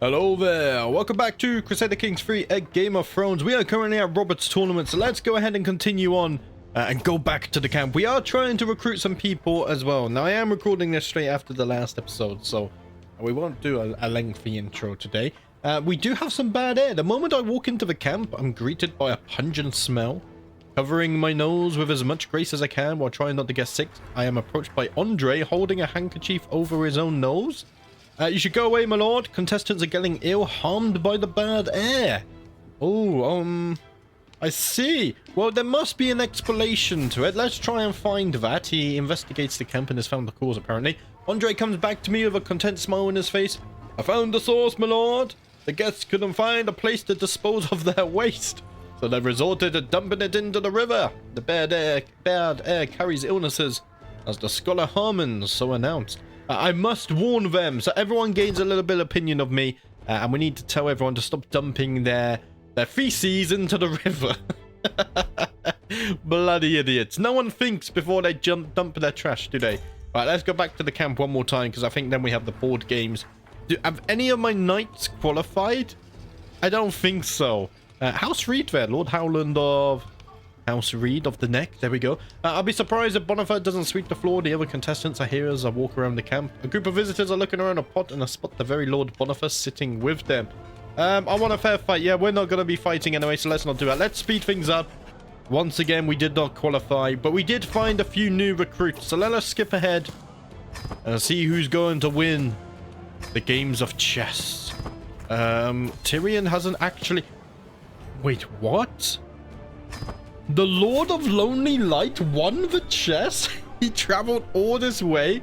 Hello there, welcome back to Crusader Kings 3, a Game of Thrones. We are currently at Robert's tournament, so let's go ahead and continue on and go back to the camp. We are trying to recruit some people as well. Now, I am recording this straight after the last episode, so we won't do a lengthy intro today. We do have some bad air. The moment I walk into the camp, I'm greeted by a pungent smell. Covering my nose with as much grace as I can while trying not to get sick, I am approached by Andre holding a handkerchief over his own nose. You should go away, my lord. Contestants are getting ill, harmed by the bad air. Oh, I see. Well, there must be an explanation to it. Let's try and find that. He investigates the camp and has found the cause, apparently. Andre comes back to me with a content smile on his face. I found the source, my lord. The guests couldn't find a place to dispose of their waste, so they've resorted to dumping it into the river. The bad air carries illnesses, as the scholar Harmon so announced. I must warn them, so everyone gains a little bit of opinion of me, and we need to tell everyone to stop dumping their feces into the river. Bloody idiots. No one thinks before they dump their trash, do they? Right, let's go back to the camp one more time, because I think then we have the board games. Have any of my knights qualified? I don't think so. House Reed there, Lord Howland of House Reed of the Neck. There we go. I'll be surprised if Boniface doesn't sweep the floor. The other contestants are here as I walk around the camp. A group of visitors are looking around a pot and I spot the very Lord Boniface sitting with them. I want a fair fight. Yeah, we're not going to be fighting anyway, so let's not do that. Let's speed things up. Once again, we did not qualify, but we did find a few new recruits. So let us skip ahead and see who's going to win the games of chess. Tyrion hasn't actually... Wait, what? The Lord of Lonely Light won the chess? He traveled all this way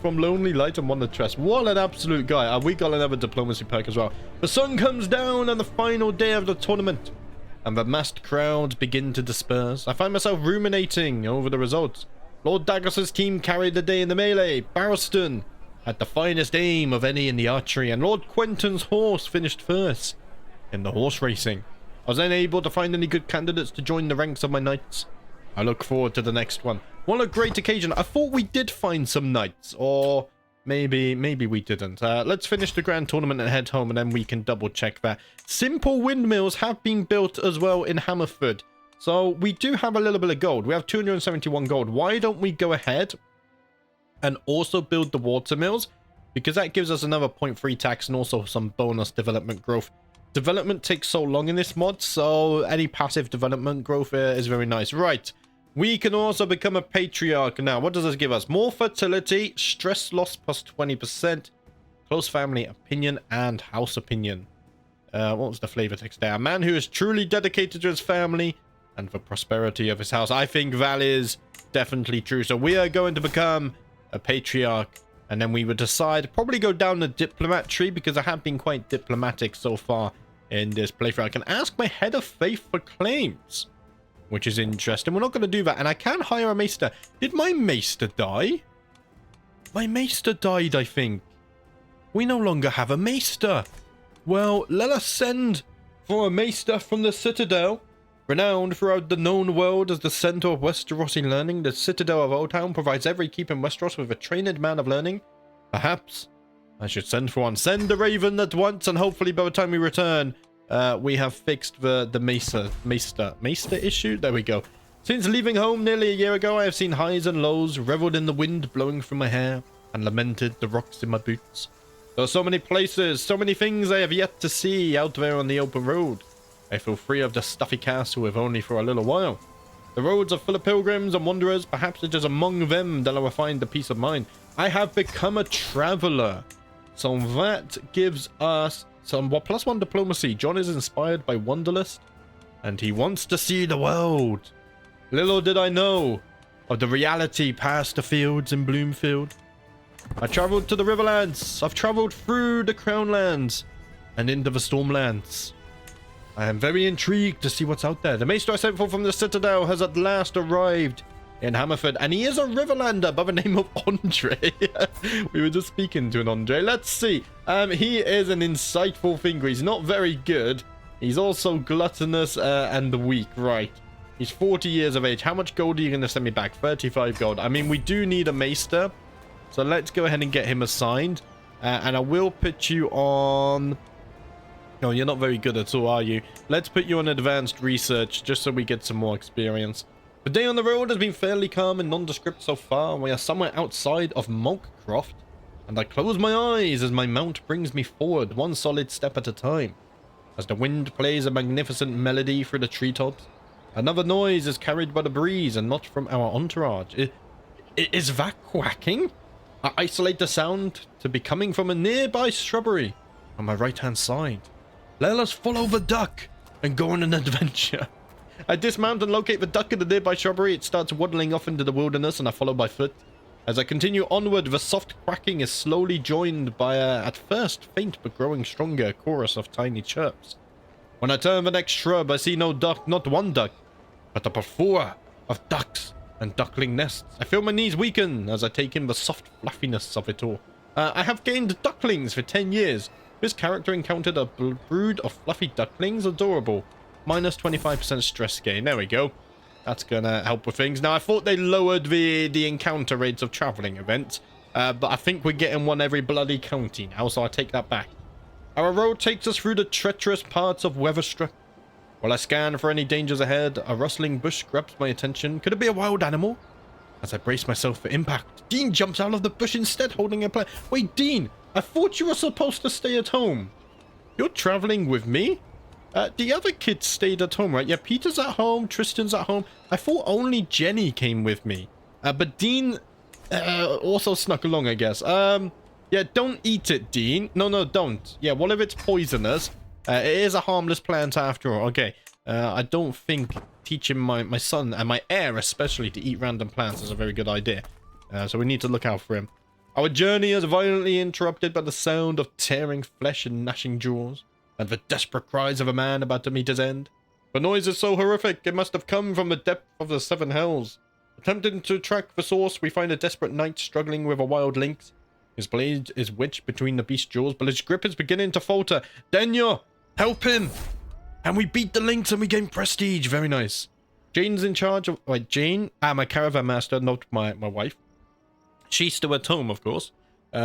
from Lonely Light and won the chess. What an absolute guy. We got another diplomacy perk as well. The sun comes down on the final day of the tournament, and the massed crowds begin to disperse. I find myself ruminating over the results. Lord Dagos's team carried the day in the melee. Barristan had the finest aim of any in the archery, and Lord Quentin's horse finished first in the horse racing. I was unable to find any good candidates to join the ranks of my knights. I look forward to the next one. What a great occasion. I thought we did find some knights, or maybe we didn't. Let's finish the grand tournament and head home, and then we can double check that. Simple windmills have been built as well in Hammerford, so we do have a little bit of gold. We have 271 gold. Why don't we go ahead and also build the water mills? Because that gives us another 0.3 tax and also some bonus development growth. Development takes so long in this mod, so any passive development growth is very nice. Right, we can also become a patriarch now. What does this give us? More fertility, stress loss plus 20%, close family opinion, and house opinion. What was the flavor text there? A man who is truly dedicated to his family and the prosperity of his house. I think that is definitely true. So we are going to become a patriarch. And then we would decide, probably go down the diplomat tree, because I have been quite diplomatic so far in this playthrough. I can ask my head of faith for claims, which is interesting. We're not going to do that. And I can hire a maester. Did my maester die? My maester died, I think. We no longer have a maester. Well, let us send for a maester from the Citadel. Renowned throughout the known world as the center of Westerosi learning, the Citadel of Oldtown provides every keep in Westeros with a trained man of learning. Perhaps I should send for one. Send the Raven at once, and hopefully by the time we return, we have fixed the maester issue. There we go. Since leaving home nearly a year ago, I have seen highs and lows, reveled in the wind blowing through my hair, and lamented the rocks in my boots. There are so many places, so many things I have yet to see out there on the open road. I feel free of the stuffy castle if only for a little while. The roads are full of pilgrims and wanderers. Perhaps it is among them that I will find the peace of mind. I have become a traveler. So that gives us some +1 diplomacy. Jon is inspired by Wanderlust, and he wants to see the world. Little did I know of the reality past the fields in Bloomfield. I traveled to the Riverlands. I've traveled through the Crownlands and into the Stormlands. I am very intrigued to see what's out there. The maester I sent for from the Citadel has at last arrived in Hammerford, and he is a Riverlander by the name of Andre. We were just speaking to an Andre. Let's see. He is an insightful thinker. He's not very good. He's also gluttonous and weak. Right. He's 40 years of age. How much gold are you going to send me back? 35 gold. I mean, we do need a maester, so let's go ahead and get him assigned. And I will put you on No, you're not very good at all, are you? Let's put you on advanced research just so we get some more experience. The day on the road has been fairly calm and nondescript so far. We are somewhere outside of Monkcroft, and I close my eyes as my mount brings me forward, one solid step at a time. As the wind plays a magnificent melody through the treetops, another noise is carried by the breeze and not from our entourage. Is that quacking? I isolate the sound to be coming from a nearby shrubbery on my right-hand side. Let us follow the duck and go on an adventure. I dismount and locate the duck in the nearby shrubbery. It starts waddling off into the wilderness and I follow by foot. As I continue onward, the soft quacking is slowly joined by a, at first, faint but growing stronger chorus of tiny chirps. When I turn the next shrub, I see no duck, not one duck, but a plethora of ducks and duckling nests. I feel my knees weaken as I take in the soft fluffiness of it all. I have gained ducklings for 10 years. This character encountered a brood of fluffy ducklings. Adorable. Minus 25% stress gain. There we go. That's gonna help with things. Now, I thought they lowered the encounter rates of traveling events, but I think we're getting one every bloody county now, so I take that back. Our road takes us through the treacherous parts of Weatherstruck. While I scan for any dangers ahead, a rustling bush grabs my attention. Could it be a wild animal? As I brace myself for impact, Dean jumps out of the bush instead, holding a plan. Wait, Dean, I thought you were supposed to stay at home. You're traveling with me? The other kids stayed at home, right? Yeah, Peter's at home, Tristan's at home. I thought only Jenny came with me. But Dean also snuck along, I guess. Yeah, don't eat it, Dean. No, don't. Yeah, what if it's poisonous? It is a harmless plant after all. Okay, I don't think teaching my son and my heir especially to eat random plants is a very good idea. So we need to look out for him. Our journey is violently interrupted by the sound of tearing flesh and gnashing jaws, and the desperate cries of a man about to meet his end. The noise is so horrific, it must have come from the depth of the seven hells. Attempting to track the source, we find a desperate knight struggling with a wild lynx. His blade is wedged between the beast's jaws, but his grip is beginning to falter. Denyo, help him! And we beat the lynx and we gain prestige. Very nice. Jane's in charge of... Wait, Jane? My caravan master, not my wife. She's still at home, of course.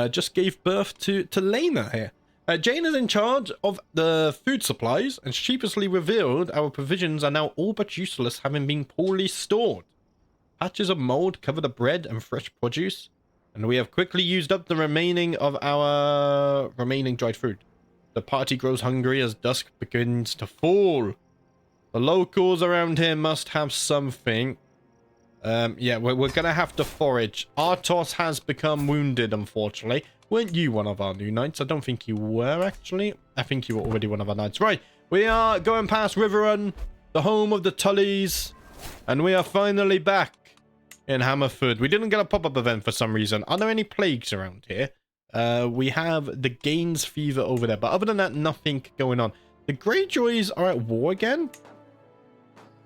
Just gave birth to Lena here. Jane is in charge of the food supplies and sheepishly revealed our provisions are now all but useless, having been poorly stored. Patches of mold cover the bread and fresh produce, and we have quickly used up the remaining of our dried food. The party grows hungry as dusk begins to fall. The locals around here must have something. Yeah, we're gonna have to forage. Artos has become wounded, unfortunately. Weren't you one of our new knights? I don't think you were, actually. I think you were already one of our knights. Right, we are going past Riverrun, the home of the Tullys, and we are finally back in Hammerford. We didn't get a pop-up event for some reason. Are there any plagues around here? We have the Gaines fever over there, but other than that, nothing going on. The Greyjoys are at war again?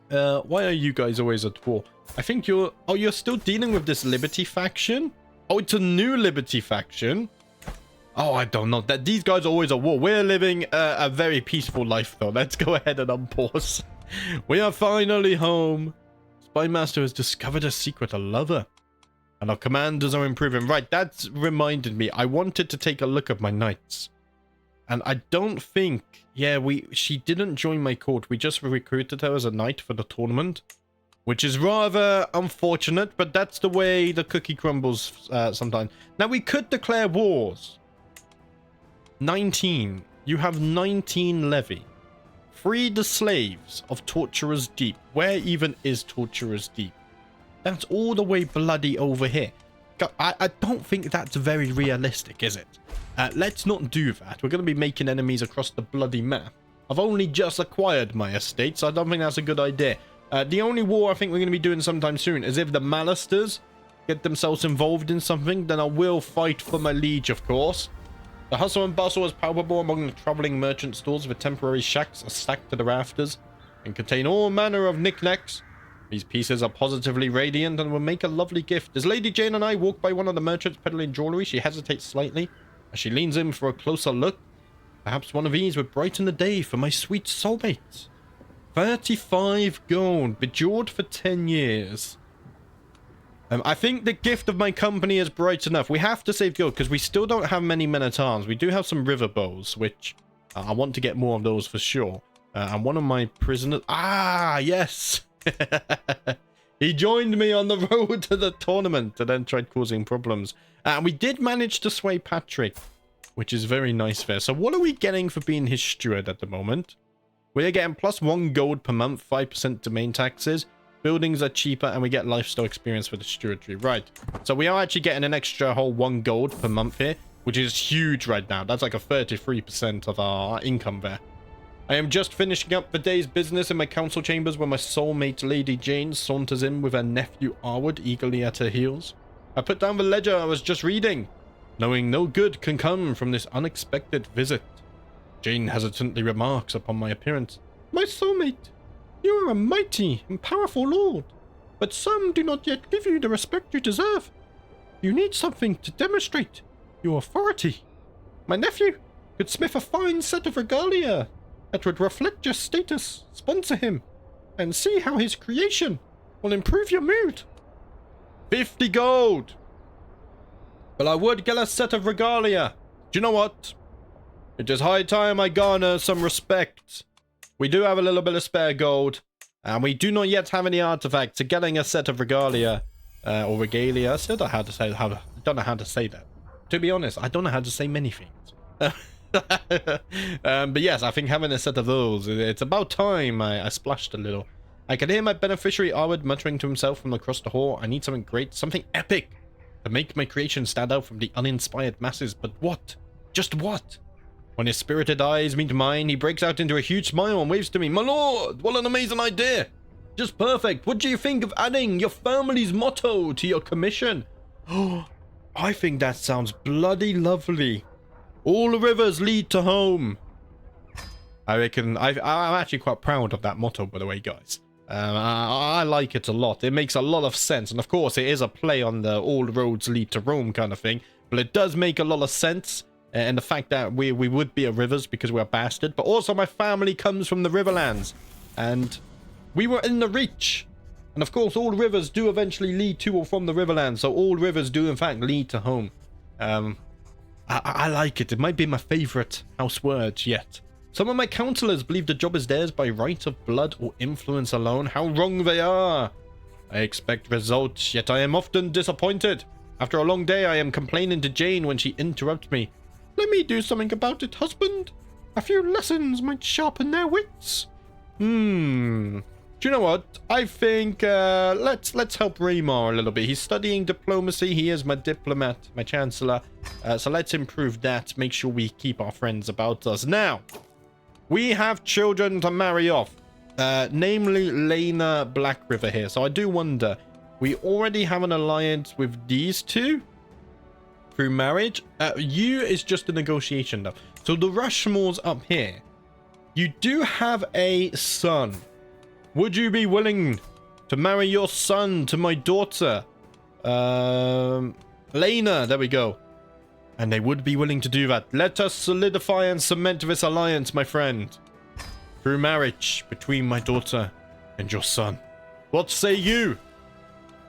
Why are you guys always at war? I think you're... Oh, you're still dealing with this Liberty faction? Oh, it's a new Liberty faction? Oh, I don't know. That these guys are always at war. We're living a very peaceful life, though. Let's go ahead and unpause. We are finally home. Spymaster has discovered a secret, a lover. And our commanders are improving. Right, that's reminded me. I wanted to take a look at my knights. And I don't think... Yeah, she didn't join my court. We just recruited her as a knight for the tournament. Which is rather unfortunate, but that's the way the cookie crumbles sometimes. Now, we could declare wars. 19. You have 19 levy. Free the slaves of Torturer's Deep. Where even is Torturer's Deep? That's all the way bloody over here. I don't think that's very realistic, is it? Let's not do that. We're going to be making enemies across the bloody map. I've only just acquired my estate, so I don't think that's a good idea. The only war I think we're going to be doing sometime soon is if the Malisters get themselves involved in something, then I will fight for my liege, of course. The hustle and bustle is palpable among the traveling merchant stores. The temporary shacks are stacked to the rafters and contain all manner of knickknacks. These pieces are positively radiant and will make a lovely gift. As Lady Jane and I walk by one of the merchants peddling jewelry, she hesitates slightly as she leans in for a closer look. Perhaps one of these would brighten the day for my sweet soulmate. 35 gold, bejeweled for 10 years. I think the gift of my company is bright enough. We have to save gold because we still don't have many men-at-arms. We do have some river bows, which I want to get more of those for sure. And one of my prisoners... Ah, yes! He joined me on the road to the tournament and then tried causing problems. And we did manage to sway Patrick, which is very nice there. So what are we getting for being his steward at the moment? We're getting +1 gold per month, 5% domain taxes. Buildings are cheaper, and we get lifestyle experience for the stewardry. Right. So we are actually getting an extra whole 1 gold per month here, which is huge right now. That's like a 33% of our income there. I am just finishing up the day's business in my council chambers when my soulmate Lady Jane saunters in with her nephew Arwood eagerly at her heels. I put down the ledger I was just reading, knowing no good can come from this unexpected visit. Jane hesitantly remarks upon my appearance. My soulmate, you are a mighty and powerful lord, but some do not yet give you the respect you deserve. You need something to demonstrate your authority. My nephew could smith a fine set of regalia that would reflect your status. Sponsor him and see how his creation will improve your mood. 50 gold. But I would get a set of regalia. Do you know what? It is high time I garner some respect. We do have a little bit of spare gold, and we do not yet have any artifacts. So getting a set of regalia, or regalia, I still don't know how to say, don't know how to say that. To be honest, I don't know how to say many things. But yes, I think having a set of those, it's about time I splashed a little. I can hear my beneficiary Arwood muttering to himself from across the hall. I need something great, something epic, to make my creation stand out from the uninspired masses. But what? Just what? When his spirited eyes meet mine, he breaks out into a huge smile and waves to me. My lord, what an amazing idea! Just perfect. What do you think of adding your family's motto to your commission? Oh, I think that sounds bloody lovely. All rivers lead to home. I reckon I'm actually quite proud of that motto, by the way, guys. I like it a lot. It makes a lot of sense. And of course, it is a play on the all roads lead to Rome kind of thing. But it does make a lot of sense. And the fact that we would be a rivers because we're a bastard. But also my family comes from the Riverlands. And we were in the Reach. And of course, all rivers do eventually lead to or from the Riverlands. So all rivers do in fact lead to home. I like it. It might be my favorite house word yet. Some of my counselors believe the job is theirs by right of blood or influence alone. How wrong they are. I expect results, yet I am often disappointed. After a long day, I am complaining to Jane when she interrupts me. Let me do something about it, husband. A few lessons might sharpen their wits. Do you know what? I think let's help Raymar a little bit. He's studying diplomacy. He is my diplomat, my chancellor. So let's improve that. Make sure we keep our friends about us. Now, we have children to marry off. Namely, Lena Blackriver here. So I do wonder, we already have an alliance with these two through marriage. You is just a negotiation though. So the Rushmore's up here. You do have a son. Would you be willing to marry your son to my daughter? Lena, there we go. And they would be willing to do that. Let us solidify and cement this alliance, my friend. Through marriage between my daughter and your son. What say you?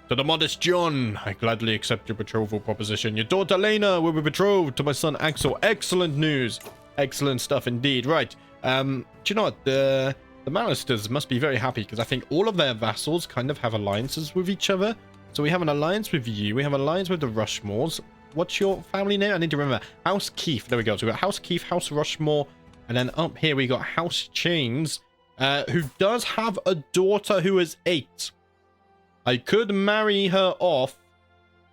To the modest John, I gladly accept your betrothal proposition. Your daughter Lena will be betrothed to my son Axel. Excellent news. Excellent stuff indeed. Right. Do you know what? The Malisters must be very happy because I think all of their vassals kind of have alliances with each other. So we have an alliance with you. We have an alliance with the Rushmores. What's your family name? I need to remember. House Keith. There we go. So we've got House Keith, House Rushmore. And then up here we got House Chains, who does have a daughter who is 8. I could marry her off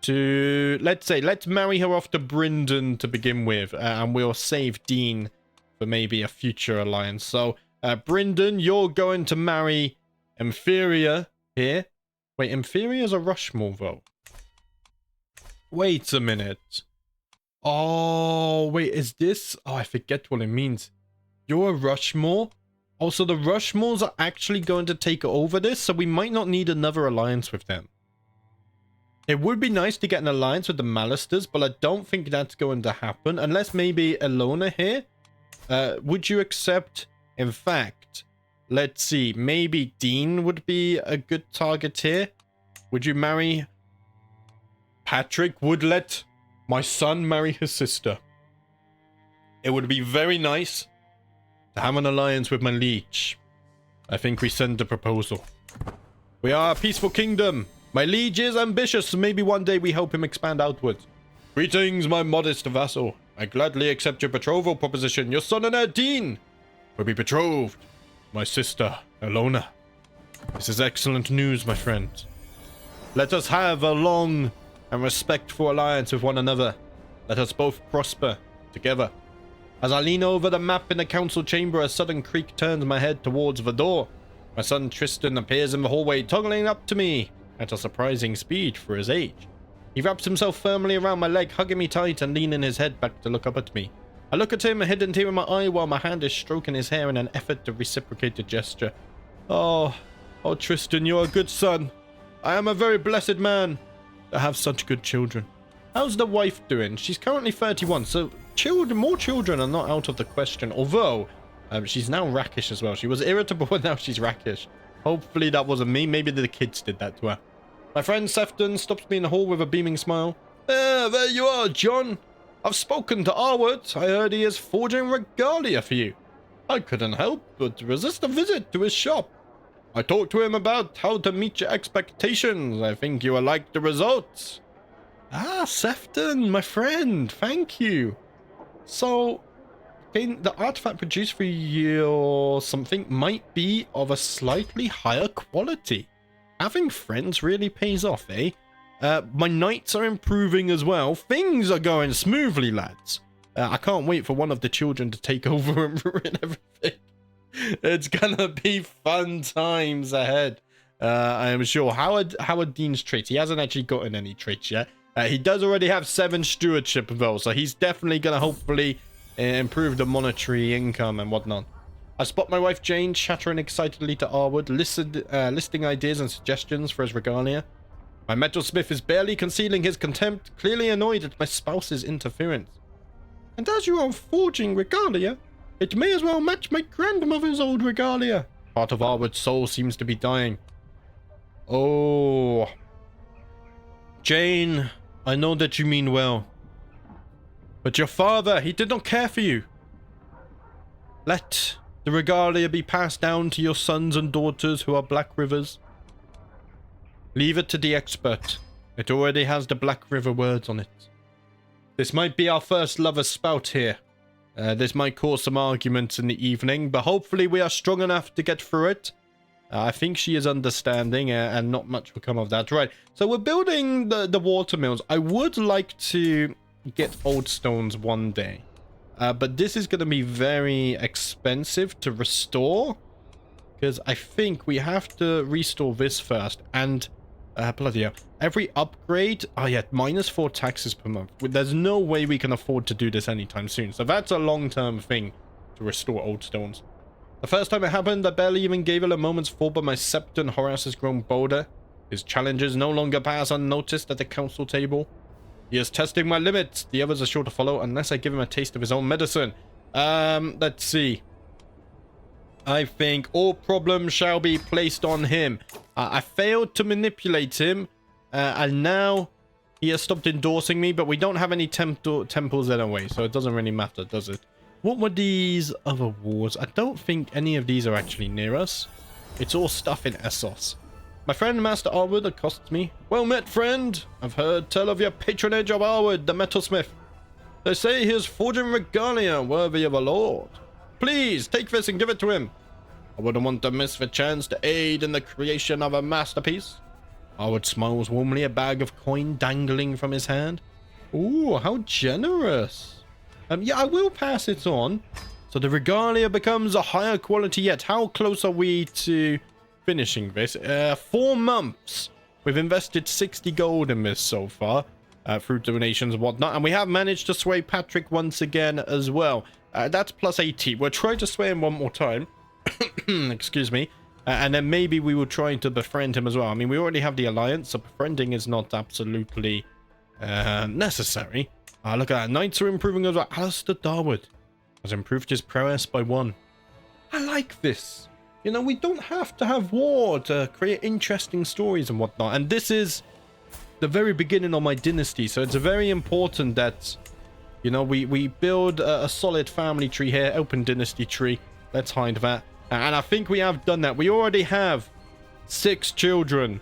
to, let's marry her off to Bryndon to begin with. And we'll save Dean for maybe a future alliance. So, Bryndon, you're going to marry Inferior here. Wait, Inferior's a Rushmore, though. Wait a minute. Oh, wait, is this? Oh, I forget what it means. You're a Rushmore? Oh, so the Rushmores are actually going to take over this, so we might not need another alliance with them. It would be nice to get an alliance with the Malisters, but I don't think that's going to happen, unless maybe Elona here. Would you accept... In fact, let's see. Maybe Dean would be a good target here. Would you marry... Patrick would let my son marry his sister. It would be very nice to have an alliance with my liege. I think we send a proposal. We are a peaceful kingdom. My liege is ambitious, so maybe one day we help him expand outwards. Greetings, my modest vassal. I gladly accept your betrothal proposition. Your son and heir, Dean, will be betrothed. My sister, Elona. This is excellent news, my friend. Let us have a long and respectful alliance with one another. Let us both prosper together. As I lean over the map in the council chamber, a sudden creak turns my head towards the door. My son Tristan appears in the hallway, toggling up to me at a surprising speed for his age. He wraps himself firmly around my leg, hugging me tight and leaning his head back to look up at me. I look at him, a hidden tear in my eye, while my hand is stroking his hair in an effort to reciprocate the gesture. Oh, Tristan, you're a good son. I am a very blessed man to have such good children. How's the wife doing? She's currently 31, so more children are not out of the question, although she's now rakish as well. She was irritable, and now she's rakish. Hopefully that wasn't me. Maybe the kids did that to her. My friend Sefton stops me in the hall with a beaming smile. There you are, John. I've spoken to Arwood. I heard he is forging regalia for you. I couldn't help but resist a visit to his shop. I talked to him about how to meet your expectations. I think you will like the results. Ah, Sefton, my friend, thank you. So, the artifact produced for you or something might be of a slightly higher quality. Having friends really pays off, eh? My knights are improving as well. Things are going smoothly, lads. I can't wait for one of the children to take over and ruin everything. It's gonna be fun times ahead. I am sure. Howard Dean's traits. He hasn't actually gotten any traits yet. He does already have 7 stewardship though, so he's definitely gonna hopefully improve the monetary income and whatnot. I spot my wife Jane chattering excitedly to Arwood, listing ideas and suggestions for his regalia. My metalsmith is barely concealing his contempt, clearly annoyed at my spouse's interference. And as you are forging regalia, it may as well match my grandmother's old regalia. Part of Arwood's soul seems to be dying. Oh. Jane, I know that you mean well. But your father, he did not care for you. Let the regalia be passed down to your sons and daughters who are Blackrivers. Leave it to the expert. It already has the Blackriver words on it. This might be our first lover's spout here. This might cause some arguments in the evening, but hopefully we are strong enough to get through it. I think she is understanding, and not much will come of that. Right, so we're building the water mills. I would like to get old stones one day. But this is going to be very expensive to restore. Because I think we have to restore this first. And, bloody hell. Every upgrade... Oh yeah, -4 taxes per month. There's no way we can afford to do this anytime soon. So that's a long-term thing to restore old stones. The first time it happened, I barely even gave it a moment's thought, but my Septon Horace has grown bolder. His challenges no longer pass unnoticed at the council table. He is testing my limits. The others are sure to follow unless I give him a taste of his own medicine. Let's see. I think all problems shall be placed on him. I failed to manipulate him, and now he has stopped endorsing me, but we don't have any temples anyway, so it doesn't really matter, does it? What were these other wars? I don't think any of these are actually near us. It's all stuff in Essos. My friend Master Arwood accosts me. Well met, friend. I've heard tell of your patronage of Arwood, the metalsmith. They say he is forging regalia worthy of a lord. Please, take this and give it to him. I wouldn't want to miss the chance to aid in the creation of a masterpiece. Arwood smiles warmly, a bag of coin dangling from his hand. Ooh, how generous. Yeah, I will pass it on. So the regalia becomes a higher quality yet. How close are we to finishing this? 4 months. We've invested 60 gold in this so far. Through donations and whatnot. And we have managed to sway Patrick once again as well. That's plus 80. We'll try to sway him one more time. Excuse me. And then maybe we will try to befriend him as well. I mean, we already have the alliance, so befriending is not absolutely necessary. Look at that. Knights are improving as well. Alistair Darwood has improved his prowess by 1. I like this. You know, we don't have to have war to create interesting stories and whatnot. And this is the very beginning of my dynasty. So it's very important that, you know, we build a solid family tree here. Open dynasty tree. Let's hide that. And I think we have done that. We already have 6 children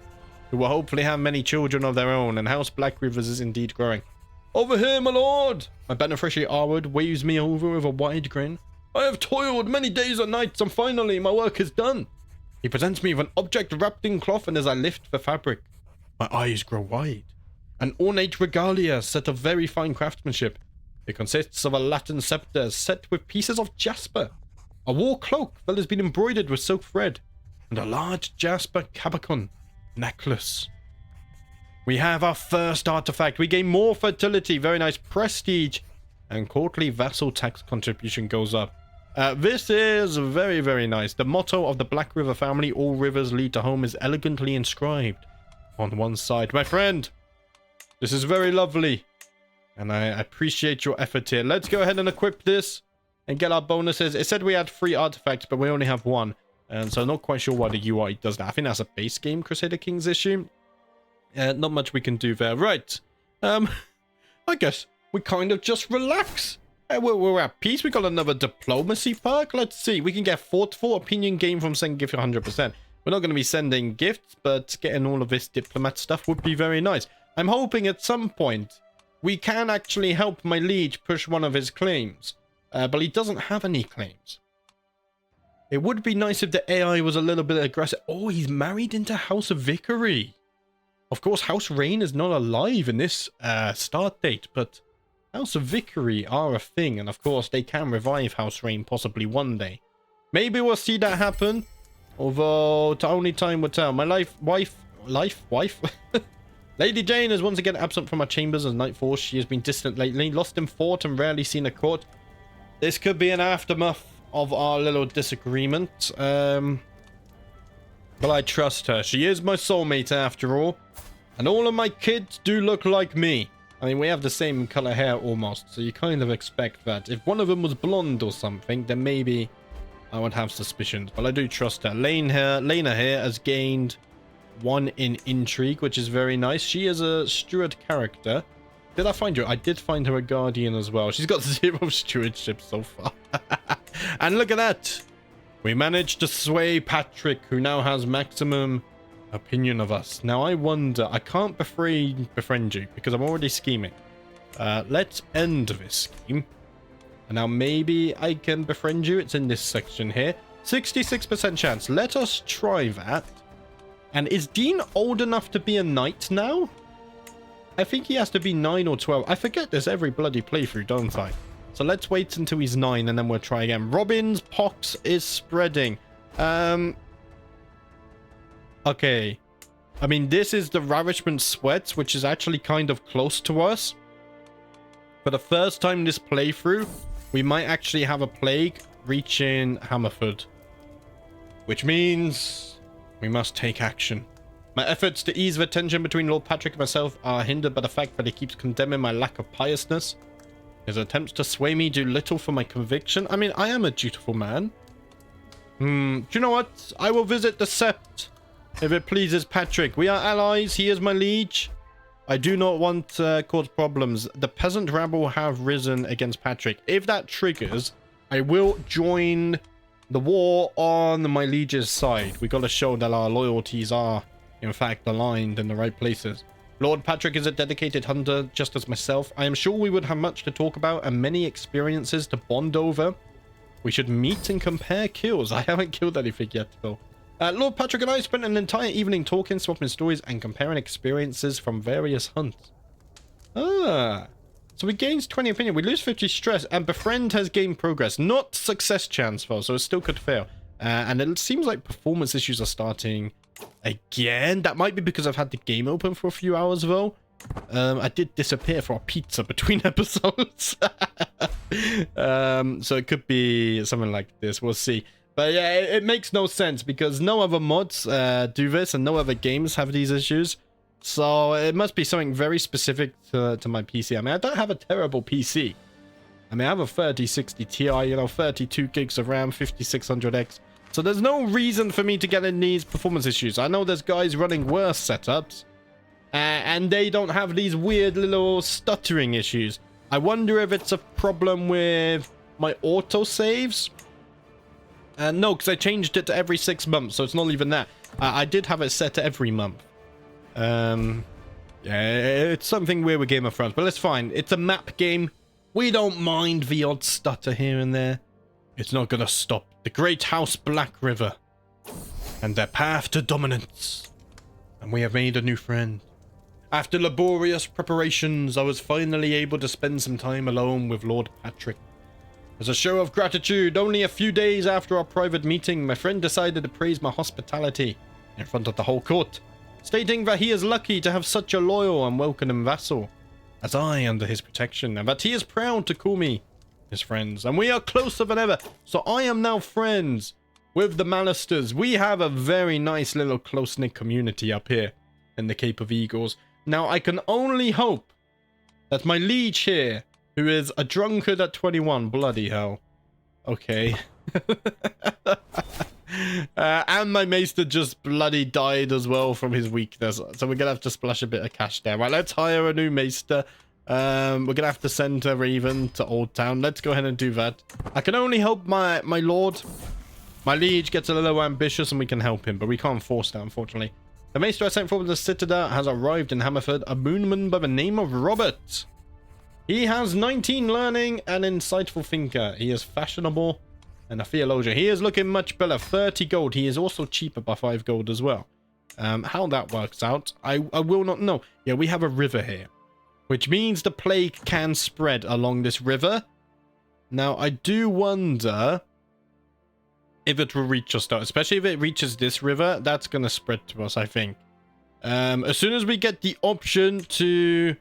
who will hopefully have many children of their own. And House Blackrivers is indeed growing. Over here, my lord! My beneficiary Arwood waves me over with a wide grin. I have toiled many days and nights, and finally my work is done. He presents me with an object wrapped in cloth, and as I lift the fabric, my eyes grow wide. An ornate regalia set of very fine craftsmanship. It consists of a Latin scepter set with pieces of jasper, a war cloak that has been embroidered with silk thread, and a large jasper cabochon necklace. We have our first artifact. We gain more fertility, very nice prestige, and courtly vassal tax contribution goes up. This is very, very nice. The motto of the Blackriver family, all rivers lead to home, is elegantly inscribed on one side. My friend, this is very lovely, and I appreciate your effort here. Let's go ahead and equip this and get our bonuses. It said we had 3 artifacts, but we only have 1, and so I'm not quite sure why the UI does that. I think that's a base game Crusader Kings issue. Not much we can do there. Right. I guess we kind of just relax. We're at peace. We got another diplomacy perk. Let's see. We can get thoughtful opinion gain from sending gift 100%. We're not going to be sending gifts, but getting all of this diplomat stuff would be very nice. I'm hoping at some point we can actually help my liege push one of his claims. But he doesn't have any claims. It would be nice if the AI was a little bit aggressive. Oh, he's married into House of Vickery. Of course, House Rain is not alive in this start date, but House of Vickery are a thing, and of course they can revive House Rain possibly one day. Maybe we'll see that happen, although only time will tell. My wife? Lady Jane is once again absent from her chambers as night falls. She has been distant lately, lost in thought and rarely seen at court. This could be an aftermath of our little disagreement. But I trust her. She is my soulmate after all. And all of my kids do look like me. I mean, we have the same color hair almost, so you kind of expect that. If one of them was blonde or something, then maybe I would have suspicions. But I do trust her. Lena here has gained 1 in intrigue, which is very nice. She is a steward character. Did I find her? I did find her a guardian as well. She's got 0 stewardship so far. And look at that. We managed to sway Patrick, who now has maximum opinion of us. Now I wonder, I can't befriend you because I'm already scheming. Let's end this scheme. And now maybe I can befriend you. It's in this section here. 66% chance. Let us try that. And is Dean old enough to be a knight now? I think he has to be 9 or 12. I forget this every bloody playthrough, don't I? So let's wait until he's 9 and then we'll try again. Robin's pox is spreading. Okay. I mean, this is the Ravishment Sweats, which is actually kind of close to us. For the first time this playthrough, we might actually have a plague reaching Hammerford. Which means we must take action. My efforts to ease the tension between Lord Patrick and myself are hindered by the fact that he keeps condemning my lack of piousness. His attempts to sway me do little for my conviction. I mean, I am a dutiful man. Do you know what? I will visit the Sept, if it pleases Patrick. We are allies. He is my liege. I do not want to cause problems. The peasant rabble have risen against Patrick. If that triggers, I will join the war on my liege's side. We got to show that our loyalties are, in fact, aligned in the right places. Lord Patrick is a dedicated hunter, just as myself. I am sure we would have much to talk about and many experiences to bond over. We should meet and compare kills. I haven't killed anything yet, though. Lord Patrick and I spent an entire evening talking, swapping stories, and comparing experiences from various hunts. So we gains 20 opinion. We lose 50 stress, and befriend has gained progress. Not success chance, though, so it still could fail. And it seems like performance issues are starting again. That might be because I've had the game open for a few hours, though. I did disappear for a pizza between episodes. So it could be something like this. We'll see. But yeah, it makes no sense because no other mods do this and no other games have these issues. So it must be something very specific to my PC. I mean, I don't have a terrible PC. I mean, I have a 3060 Ti, you know, 32 gigs of RAM, 5600X. So there's no reason for me to get in these performance issues. I know there's guys running worse setups. And they don't have these weird little stuttering issues. I wonder if it's a problem with my autosaves. No, because I changed it to every 6 months, so it's not even that. I did have it set to every month. Yeah, it's something weird with Game of Thrones, but it's fine. It's a map game. We don't mind the odd stutter here and there. It's not gonna stop the great House Blackriver and their path to dominance. And we have made a new friend. After laborious preparations, I was finally able to spend some time alone with Lord Patrick. As a show of gratitude, only a few days after our private meeting, my friend decided to praise my hospitality in front of the whole court, stating that he is lucky to have such a loyal and welcoming vassal as I under his protection, and that he is proud to call me his friends, and we are closer than ever. So I am now friends with the Mallisters. We have a very nice little close-knit community up here in the Cape of Eagles. Now, I can only hope that my liege here, who is a drunkard at 21, bloody hell. Okay. And my maester just bloody died as well from his weakness. So we're going to have to splash a bit of cash there. Right, let's hire a new maester. We're going to have to send her even to Old Town. Let's go ahead and do that. I can only hope my lord, my liege, gets a little ambitious and we can help him. But we can't force that, unfortunately. The maester I sent forward to the Citadel has arrived in Hammerford, a moonman by the name of Robert. He has 19 learning and insightful thinker. He is fashionable and a theologian. He is looking much better. 30 gold. He is also cheaper by 5 gold as well. How that works out, I will not know. Yeah, we have a river here, which means the plague can spread along this river. Now, I do wonder if it will reach us, though. Especially if it reaches this river, that's going to spread to us, I think. As soon as we get the option to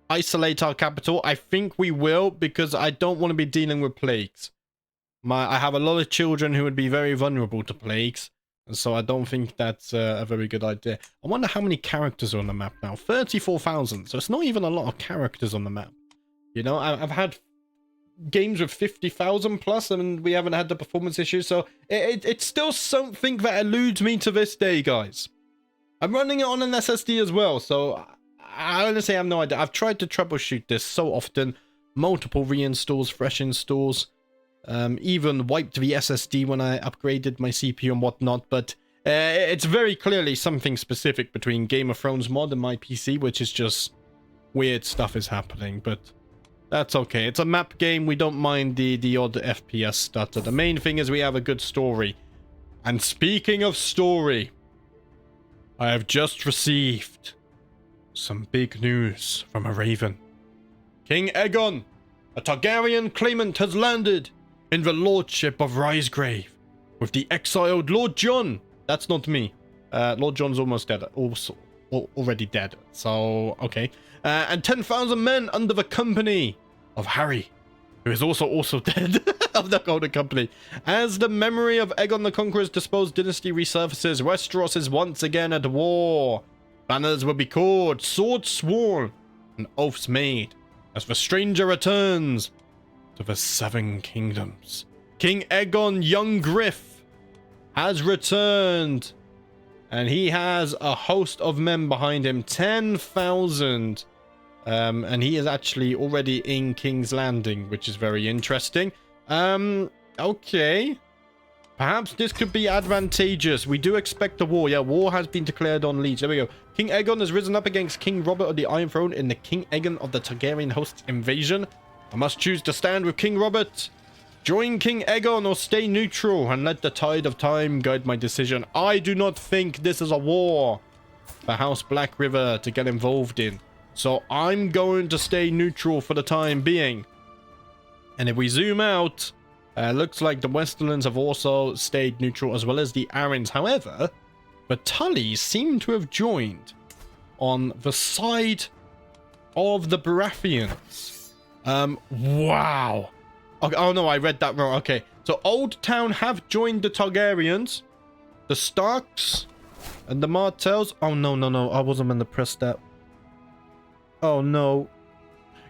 isolate our capital, I think we will, because I don't want to be dealing with plagues. I have a lot of children who would be very vulnerable to plagues, and so I don't think that's a very good idea. I wonder how many characters are on the map now. 34,000, so it's not even a lot of characters on the map. You know, I've had games with 50,000 plus, and we haven't had the performance issues, so it's still something that eludes me to this day, guys. I'm running it on an SSD as well, so I honestly have no idea. I've tried to troubleshoot this so often. Multiple reinstalls, fresh installs. Even wiped the SSD when I upgraded my CPU and whatnot. But it's very clearly something specific between Game of Thrones mod and my PC, which is just weird stuff is happening. But that's okay. It's a map game. We don't mind the odd FPS stutter. The main thing is we have a good story. And speaking of story, I have just received some big news from a raven. King Aegon, a Targaryen claimant, has landed in the lordship of Risegrave with the exiled Lord Jon. That's not me. Lord Jon's almost dead. Already dead. So, okay. And 10,000 men under the company of Harry, who is also dead, of the Golden Company. As the memory of Aegon the Conqueror's disposed dynasty resurfaces, Westeros is once again at war. Banners will be called, swords sworn, and oaths made as the stranger returns to the Seven Kingdoms. King Aegon Young Griff has returned, and he has a host of men behind him, 10,000. And he is actually already in King's Landing, which is very interesting. Okay. Perhaps this could be advantageous. We do expect a war. Yeah, war has been declared on Liege. There we go. King Aegon has risen up against King Robert of the Iron Throne in the King Aegon of the Targaryen hosts invasion. I must choose to stand with King Robert, join King Aegon, or stay neutral and let the tide of time guide my decision. I do not think this is a war for House Blackriver to get involved in. So I'm going to stay neutral for the time being. And if we zoom out, looks like the Westerlands have also stayed neutral, as well as the Arryns. However, the Tullys seem to have joined on the side of the Baratheons. Wow. Okay, oh no, I read that wrong. Okay, so Old Town have joined the Targaryens, the Starks, and the Martells. Oh no, I wasn't meant to press that. Oh no.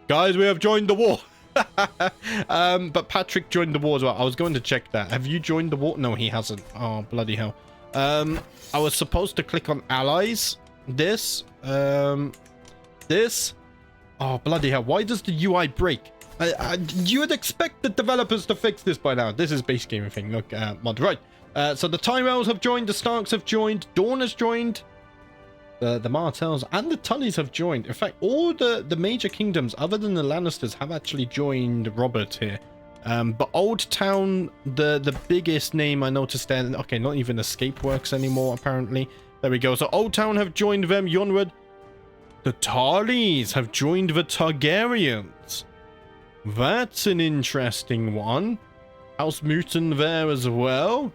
Guys, we have joined the war. But Patrick joined the war as well. I was going to check that. Have you joined the war? No, he hasn't. Oh, bloody hell. I was supposed to click on allies. This. This. Oh, bloody hell. Why does the UI break? You would expect the developers to fix this by now. This is base gaming thing. Look, mod, right. So the Tyrells have joined, the Starks have joined, Dawn has joined, the Martells and the Tullys have joined. In fact, all the major kingdoms other than the Lannisters have actually joined Robert here. But Old Town, the biggest name I noticed there, okay, not even Escape works anymore, apparently. There we go. So Old Town have joined them, Yonward. The Tarleys have joined the Targaryens. That's an interesting one. House Mutant there as well.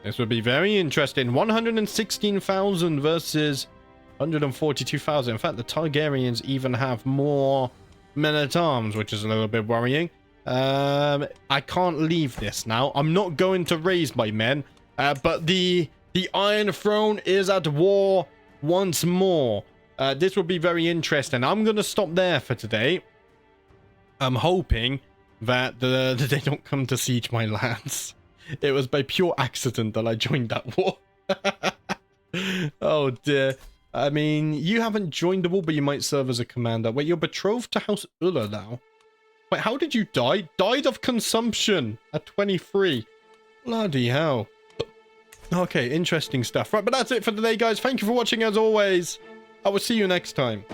This would be very interesting. 116,000 versus 142,000. In fact, the Targaryens even have more men-at-arms, which is a little bit worrying. I can't leave this now. I'm not going to raise my men. But the Iron Throne is at war once more. This will be very interesting. I'm going to stop there for today. I'm hoping that they don't come to siege my lands. It was by pure accident that I joined that war. Oh dear. I mean, you haven't joined the war, but you might serve as a commander. Wait, you're betrothed to House Ulla now? Wait, how did you die? Died of consumption at 23. Bloody hell. Okay, interesting stuff. Right, but that's it for today, guys. Thank you for watching as always. I will see you next time.